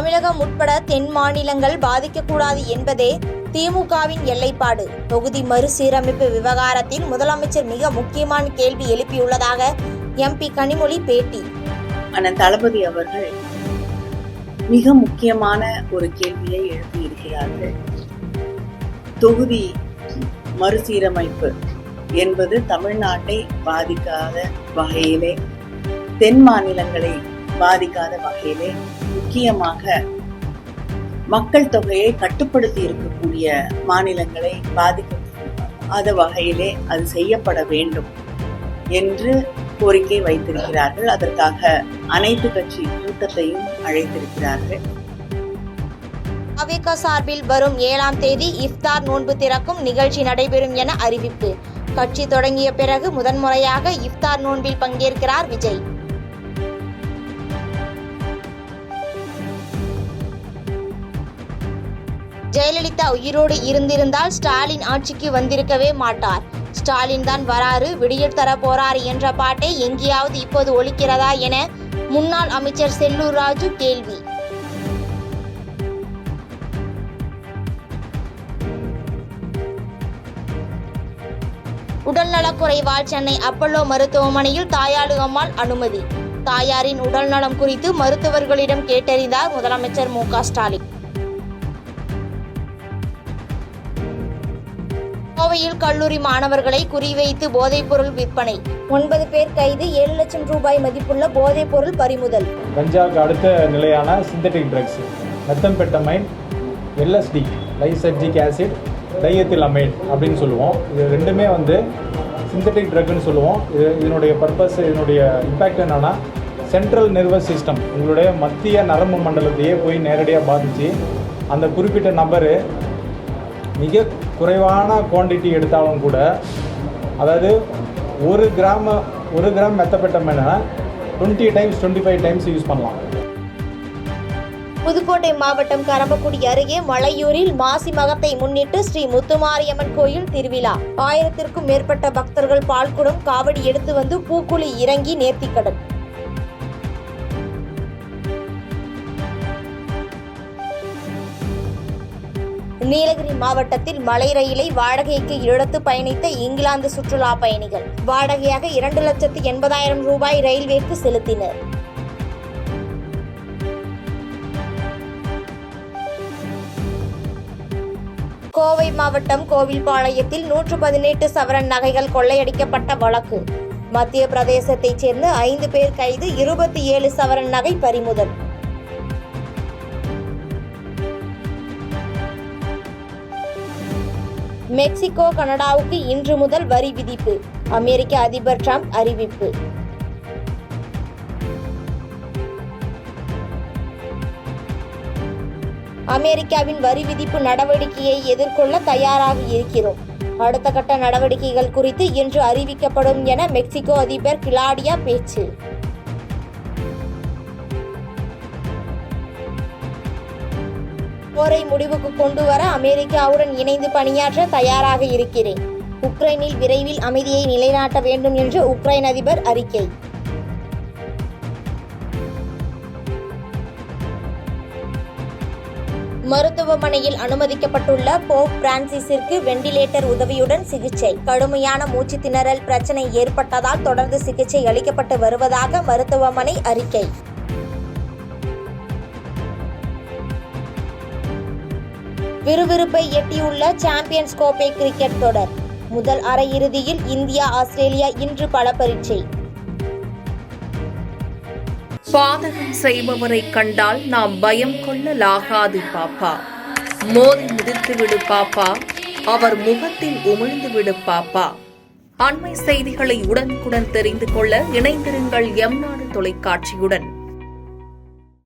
தமிழகம் உட்பட தென் மாநிலங்கள் பாதிக்கக்கூடாது என்பதே திமுகவின் எல்லைப்பாடு. தொகுதி மறுசீரமைப்பு விவகாரத்தில் முதலமைச்சர் மிக முக்கியமான கேள்வி எழுப்பியுள்ளதாக எம்பி கனிமொழி பேட்டி. அண்ணன் தளபதி அவர்கள் மிக முக்கியமான ஒரு கேள்வியை எழுப்பியிருக்கிறார்கள். தொகுதி மறுசீரமைப்பு என்பது தமிழ்நாட்டை பாதிக்காத வகையிலே, தென் மாநிலங்களை பாதிக்காத வகையிலே, முக்கியமாக மக்கள் தொகையை கட்டுப்படுத்தி இருக்கக்கூடிய மாநிலங்களை பாதிக்காத வகையிலே அது செய்யப்பட வேண்டும் என்று கோரிக்கை வைத்திருக்கிறார்கள். அதற்காக அனைத்து கட்சி கூட்டத்தையும் அழைத்திருக்கிறார்கள். அவேகா சார்பில் வரும் 7ஆம் தேதி இஃப்தார் நோன்பு திறக்கும் நிகழ்ச்சி நடைபெறும் என அறிவிப்பு. கட்சி தொடங்கிய பிறகு முதன்முறையாக இஃப்தார் நோன்பில் பங்கேற்கிறார் விஜய். ஜெயலலிதா உயிரோடு இருந்திருந்தால் ஸ்டாலின் ஆட்சிக்கு வந்திருக்கவே மாட்டார். ஸ்டாலின் தான் வராரு, விடியல் தர போறாரு என்ற பாட்டை எங்கேயாவது இப்போது ஒலிக்கிறதா என முன்னாள் அமைச்சர் செல்லூர் ராஜு கேள்வி. உடல்நலக்குறைவால் சென்னை அப்பல்லோ மருத்துவமனையில் தாயாளு அம்மாள் அனுமதி. தாயாரின் உடல்நலம் குறித்து மருத்துவர்களிடம் கேட்டறிந்தார் முதலமைச்சர் மு.க. ஸ்டாலின். கோவையில் கல்லூரி மாணவர்களை குறிவைத்து போதைப்பொருள் விற்பனை. 9 பேர் கைது. 7 லட்சம் ரூபாய் மதிப்புள்ள போதைப்பொருள் பறிமுதல். கஞ்சாவுக்கு அடுத்த நிலையான synthetic drugs methamphetamine, LSD lysergic acid, diethylamine அப்படின்னு சொல்லுவோம். இது ரெண்டுமே சிந்தட்டிக் ட்ரக்னு சொல்லுவோம். இதனுடைய பர்பஸ், இதனுடைய இம்பேக்ட் என்னன்னா, சென்ட்ரல் நர்வஸ் சிஸ்டம், உங்களுடைய மத்திய நரம்பு மண்டலத்தையே போய் நேரடியாக பாதித்து அந்த குறிப்பிட்ட நபர் மிக குறைவான குவான்டிட்டி எடுத்தாலும் கூட, அதாவது 1 கிராம் மெத்தபெட்டமைனை 20 டைம்ஸ் 25 டைம்ஸ் யூஸ் பண்ணலாம். புதுக்கோட்டை மாவட்டம் கரம்பக்குடி அருகே மலையூரில் மாசி மகத்தை முன்னிட்டு ஸ்ரீ முத்துமாரியம்மன் கோயில் திருவிழா. 1000த்திற்கும் மேற்பட்ட பக்தர்கள் பால்குடம் காவடி எடுத்து வந்து பூக்குழி இறங்கி நேர்த்திக்கடன். நீலகிரி மாவட்டத்தில் மலை ரயிலை வாடகைக்கு எடுத்து பயணித்த இங்கிலாந்து சுற்றுலா பயணிகள் வாடகையாக 2,80,000 ரூபாய் ரயில்வேக்கு செலுத்தினர். கோவை மாவட்டம் கோவில்பாளையத்தில் 118 சவரன் நகைகள் கொள்ளையடிக்கப்பட்ட வழக்கு. மத்திய பிரதேசத்தைச் சேர்ந்த 5 பேர் கைது. 27 சவரன் நகை பறிமுதல். மெக்சிகோ கனடாவுக்கு இன்று முதல் வரி விதிப்பு. அமெரிக்க அதிபர் டிரம்ப் அறிவிப்பு. அமெரிக்காவின் வரி விதிப்பு நடவடிக்கையை எதிர்கொள்ள தயாராக இருக்கிறோம். அடுத்த கட்ட நடவடிக்கைகள் குறித்து இன்று அறிவிக்கப்படும் என மெக்சிகோ அதிபர் கிளாடியா பேச்சு. போரை முடிவுக்கு கொண்டு வர அமெரிக்காவுடன் இணைந்து பணியாற்ற தயாராக இருக்கிறேன். உக்ரைனில் விரைவில் அமைதியை நிலைநாட்ட வேண்டும் என்று உக்ரைன் அதிபர் அறிக்கை. மருத்துவமனையில் அனுமதிக்கப்பட்டுள்ள போப் பிரான்சிஸிற்கு வெண்டிலேட்டர் உதவியுடன் சிகிச்சை. கடுமையான மூச்சு திணறல் பிரச்சனை ஏற்பட்டதால் தொடர்ந்து சிகிச்சை அளிக்கப்பட்டு வருவதாக மருத்துவமனை அறிக்கை. விறுவிறுப்பை எட்டியுள்ள சாம்பியன்ஸ் கோப்பை கிரிக்கெட் தொடர். முதல் அரையிறுதியில் இந்தியா ஆஸ்திரேலியா இன்று பல பரீட்சை. பாதகம் செய்பவரை கண்டால் நாம் பயம் கொள்ளலாகாது பாப்பா. மோதி மிதித்து விடு பாப்பா, அவர் முகத்தில் உமிழ்ந்து விடு பாப்பா. அண்மை செய்திகளை உடனுக்குடன் தெரிந்து கொள்ள இணைந்திருங்கள் எம் நாடு தொலைக்காட்சியுடன்.